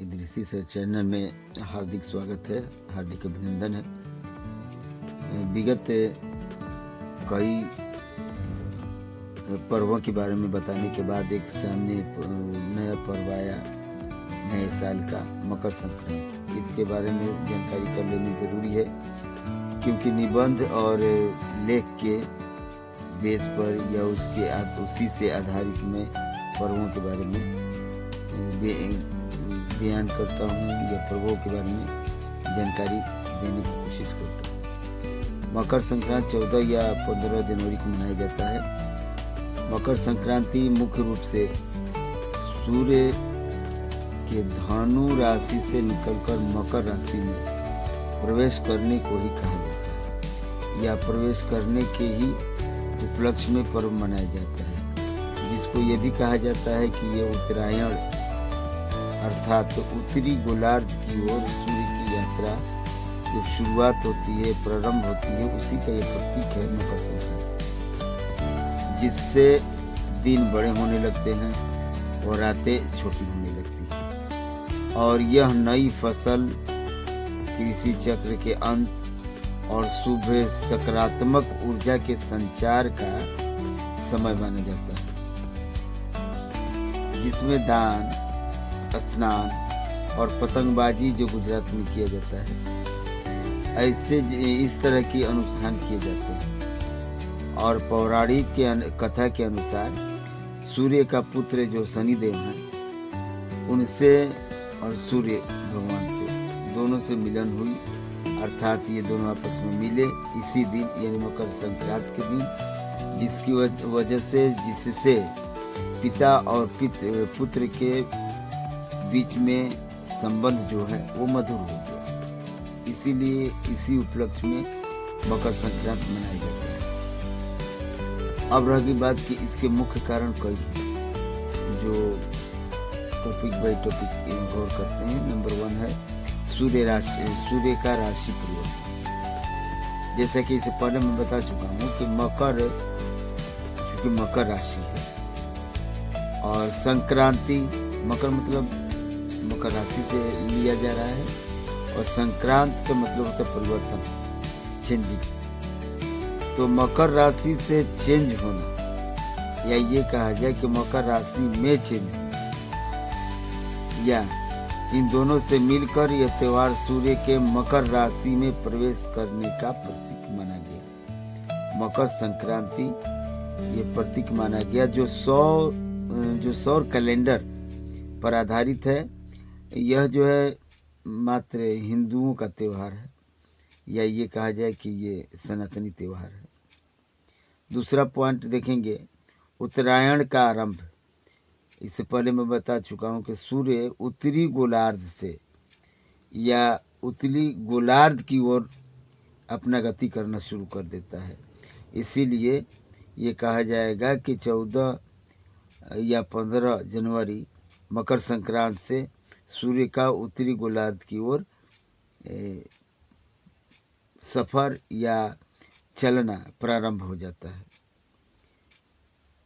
इदृसी sir channel में हार्दिक स्वागत है, हार्दिक अभिनंदन है। विगत कई पर्वों के बारे में बताने के बाद एक सामने नया पर्व आया, नए साल का मकर संक्रांति। इसके बारे में जानकारी कर लेनी ज़रूरी है, क्योंकि निबंध और लेख के बेस पर या उसी से आधारित मैं पर्वों के बारे में बयान करता हूँ या पर्वों के बारे में जानकारी देने की कोशिश करता हूँ। मकर संक्रांति 14 या 15 जनवरी को मनाया जाता है। मकर संक्रांति मुख्य रूप से सूर्य के धनु राशि से निकलकर मकर राशि में प्रवेश करने को ही कहा जाता है, या प्रवेश करने के ही उपलक्ष्य में पर्व मनाया जाता है, जिसको ये भी कहा जाता है कि ये उत्तरायण अर्थात उत्तरी गोलार्ध की ओर सूर्य की यात्रा जब शुरुआत होती है, प्रारंभ होती है, उसी का ये प्रतीक है मकर संक्रांति, जिससे दिन बड़े होने लगते हैं और रातें छोटी होने लगती हैं, और यह नई फसल, कृषि चक्र के अंत और शुभ सकारात्मक ऊर्जा के संचार का समय माना जाता है, जिसमें दान, स्नान और पतंगबाजी जो गुजरात में किया जाता है, ऐसे इस तरह के अनुष्ठान किए जाते हैं। और पौराणिक कथा के अनुसार सूर्य का पुत्र जो शनिदेव हैं, उनसे और सूर्य भगवान से दोनों से मिलन हुई, अर्थात ये दोनों आपस में मिले इसी दिन, यानी मकर संक्रांति के दिन, जिसकी वजह से जिससे पिता और पुत्र के बीच में संबंध जो है वो मधुर हो गया। इसीलिए इसी उपलक्ष्य में मकर संक्रांति मनाया जाता है। अब रह गई बात कि इसके मुख्य कारण कई हैं, जो टॉपिक बाय टॉपिक गौर करते हैं। नंबर 1 है सूर्य का राशि परिवर्तन। जैसा कि इससे पहले मैं बता चुका हूँ कि चूंकि मकर राशि है और संक्रांति, मकर मतलब मकर राशि से लिया जा रहा है, और संक्रांत का मतलब होता है परिवर्तन, चेंजिंग। तो मकर राशि से चेंज होना, या ये कहा जाए कि मकर राशि में चेंज होना, या इन दोनों से मिलकर यह त्योहार सूर्य के मकर राशि में प्रवेश करने का प्रतीक माना गया। मकर संक्रांति ये प्रतीक माना गया, जो सौर कैलेंडर पर आधारित है। यह जो है मात्र हिंदुओं का त्यौहार है, या ये कहा जाए कि ये सनातनी त्यौहार है। दूसरा पॉइंट देखेंगे, उत्तरायण का आरंभ। इससे पहले मैं बता चुका हूँ कि सूर्य उत्तरी गोलार्ध से या उत्तरी गोलार्ध की ओर अपना गति करना शुरू कर देता है। इसीलिए ये कहा जाएगा कि 14 या 15 जनवरी मकर संक्रांति से सूर्य का उत्तरी गोलार्ध की ओर सफर या चलना प्रारंभ हो जाता है।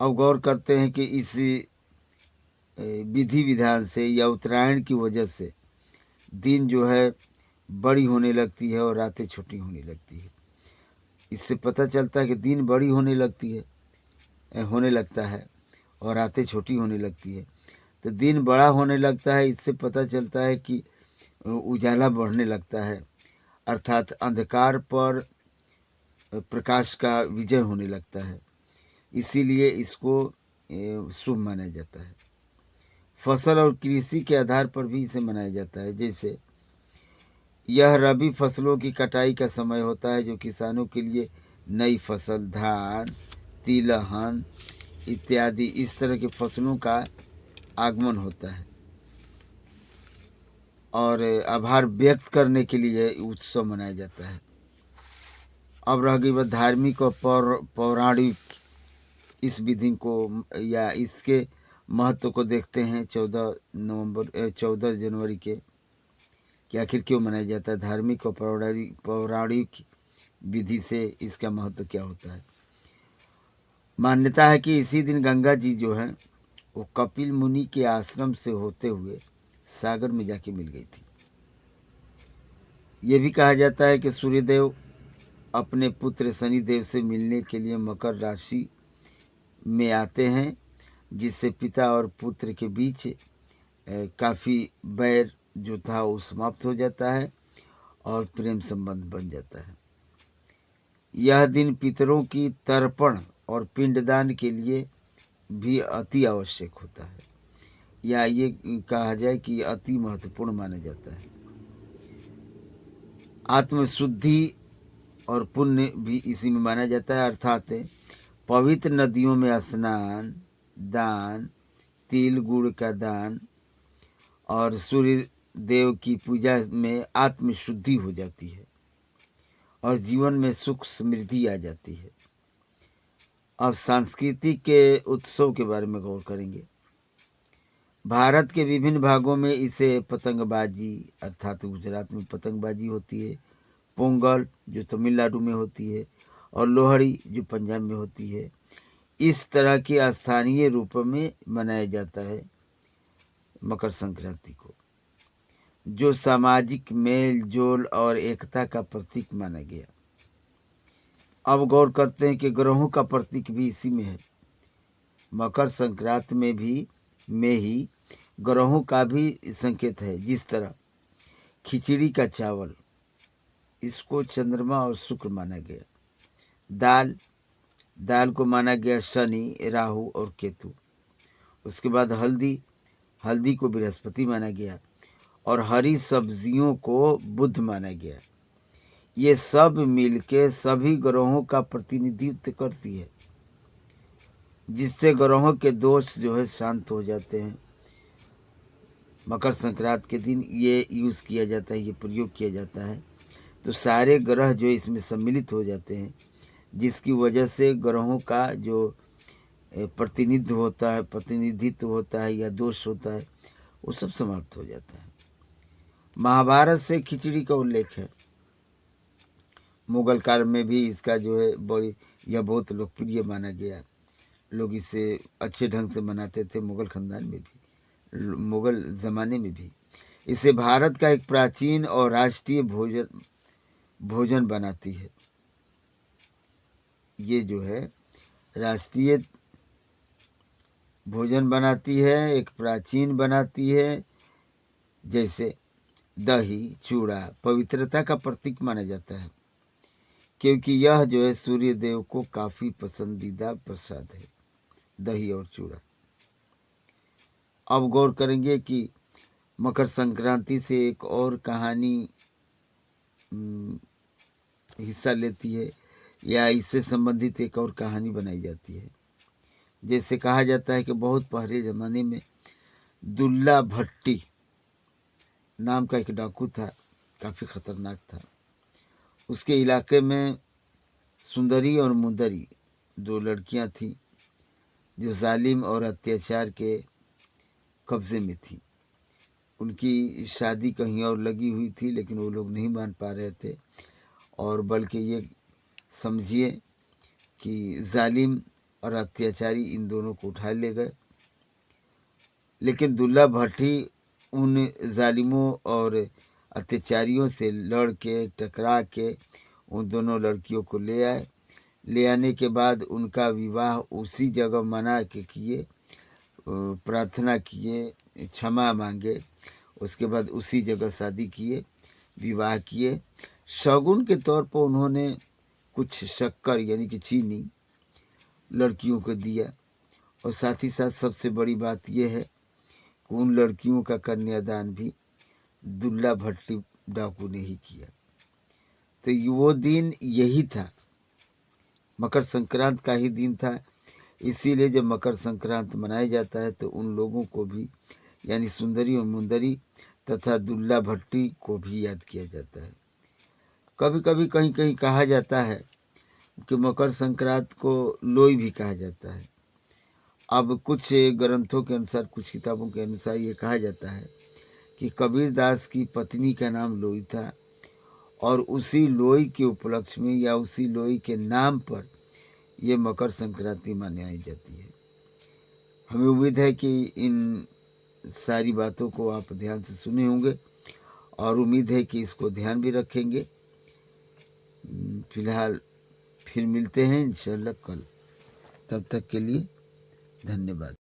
अब गौर करते हैं कि इस विधि विधान से या उत्तरायण की वजह से दिन जो है बड़ी होने लगती है और रातें छोटी होने लगती है। इससे पता चलता है कि दिन बड़ी होने लगता है और रातें छोटी होने लगती है। तो दिन बड़ा होने लगता है, इससे पता चलता है कि उजाला बढ़ने लगता है, अर्थात अंधकार पर प्रकाश का विजय होने लगता है। इसीलिए इसको शुभ माना जाता है। फसल और कृषि के आधार पर भी इसे मनाया जाता है। जैसे यह रबी फसलों की कटाई का समय होता है, जो किसानों के लिए नई फसल, धान, तिलहन इत्यादि इस तरह की फसलों का आगमन होता है, और आभार व्यक्त करने के लिए उत्सव मनाया जाता है। अब रह गई बात धार्मिक और पौराणिक। इस विधि को या इसके महत्व को देखते हैं 14 जनवरी के, कि आखिर क्यों मनाया जाता है। धार्मिक और पौराणिक विधि से इसका महत्व क्या होता है। मान्यता है कि इसी दिन गंगा जी जो हैं वो कपिल मुनि के आश्रम से होते हुए सागर में जाके मिल गई थी। ये भी कहा जाता है कि सूर्यदेव अपने पुत्र शनिदेव से मिलने के लिए मकर राशि में आते हैं, जिससे पिता और पुत्र के बीच काफ़ी बैर जो था वो समाप्त हो जाता है और प्रेम संबंध बन जाता है। यह दिन पितरों की तर्पण और पिंडदान के लिए भी अति आवश्यक होता है, या ये कहा जाए कि अति महत्वपूर्ण माना जाता है। आत्मशुद्धि और पुण्य भी इसी में माना जाता है, अर्थात पवित्र नदियों में स्नान, दान, तिल गुड़ का दान और सूर्य देव की पूजा में आत्मशुद्धि हो जाती है और जीवन में सुख समृद्धि आ जाती है। अब सांस्कृतिक के उत्सव के बारे में गौर करेंगे। भारत के विभिन्न भागों में इसे पतंगबाजी अर्थात गुजरात में पतंगबाजी होती है, पोंगल जो तमिलनाडु में होती है और लोहड़ी जो पंजाब में होती है, इस तरह के स्थानीय रूप में मनाया जाता है मकर संक्रांति को, जो सामाजिक मेल जोल और एकता का प्रतीक माना गया। अब गौर करते हैं कि ग्रहों का प्रतीक भी इसी में है। मकर संक्रांति में ही ग्रहों का भी संकेत है। जिस तरह खिचड़ी का चावल, इसको चंद्रमा और शुक्र माना गया। दाल को माना गया शनि, राहु और केतु। उसके बाद हल्दी को बृहस्पति माना गया और हरी सब्जियों को बुध माना गया। ये सब मिलके सभी ग्रहों का प्रतिनिधित्व करती है, जिससे ग्रहों के दोष जो है शांत हो जाते हैं। मकर संक्रांति के दिन ये यूज़ किया जाता है, ये प्रयोग किया जाता है, तो सारे ग्रह जो इसमें सम्मिलित हो जाते हैं, जिसकी वजह से ग्रहों का जो प्रतिनिधित्व होता है या दोष होता है, वो सब समाप्त हो जाता है। महाभारत से खिचड़ी का उल्लेख है। मुगल काल में भी इसका जो है यह बहुत लोकप्रिय माना गया। लोग इसे अच्छे ढंग से मनाते थे, मुगल खानदान में भी, मुगल ज़माने में भी। इसे भारत का एक प्राचीन और राष्ट्रीय भोजन बनाती है। ये जो है राष्ट्रीय भोजन बनाती है, एक प्राचीन बनाती है। जैसे दही चूड़ा पवित्रता का प्रतीक माना जाता है, क्योंकि यह जो है सूर्य देव को काफ़ी पसंदीदा प्रसाद है, दही और चूड़ा। अब गौर करेंगे कि मकर संक्रांति से एक और कहानी हिस्सा लेती है, या इससे संबंधित एक और कहानी बनाई जाती है। जैसे कहा जाता है कि बहुत पहले ज़माने में दुल्ला भट्टी नाम का एक डाकू था, काफ़ी खतरनाक था। उसके इलाके में सुंदरी और मुंदरी दो लड़कियां थीं, जो जालिम और अत्याचार के कब्ज़े में थी। उनकी शादी कहीं और लगी हुई थी, लेकिन वो लोग नहीं मान पा रहे थे, और बल्कि ये समझिए कि जालिम और अत्याचारी इन दोनों को उठा ले गए। लेकिन दुल्ला भट्टी उन जालिमों और अत्याचारियों से लड़ के टकरा के उन दोनों लड़कियों को ले आए। ले आने के बाद उनका विवाह उसी जगह मना के किए, प्रार्थना किए, क्षमा मांगे, उसके बाद उसी जगह शादी किए, विवाह किए। शगुन के तौर पर उन्होंने कुछ शक्कर यानी कि चीनी लड़कियों को दिया, और साथ ही साथ सबसे बड़ी बात यह है कि उन लड़कियों का कन्यादान भी दुल्ला भट्टी डाकू ने ही किया। तो वो दिन यही था, मकर संक्रांति का ही दिन था। इसीलिए जब मकर संक्रांति मनाया जाता है तो उन लोगों को भी, यानी सुंदरी और मुंदरी तथा दुल्ला भट्टी को भी याद किया जाता है। कभी कभी कहीं कहीं कहा जाता है कि मकर संक्रांति को लोई भी कहा जाता है। अब कुछ ग्रंथों के अनुसार, कुछ किताबों के अनुसार ये कहा जाता है कि कबीरदास की पत्नी का नाम लोई था, और उसी लोई के उपलक्ष्य में या उसी लोई के नाम पर ये मकर संक्रांति मनाई जाती है। हमें उम्मीद है कि इन सारी बातों को आप ध्यान से सुने होंगे और उम्मीद है कि इसको ध्यान भी रखेंगे। फिलहाल फिर मिलते हैं इंशाल्लाह कल। तब तक के लिए धन्यवाद।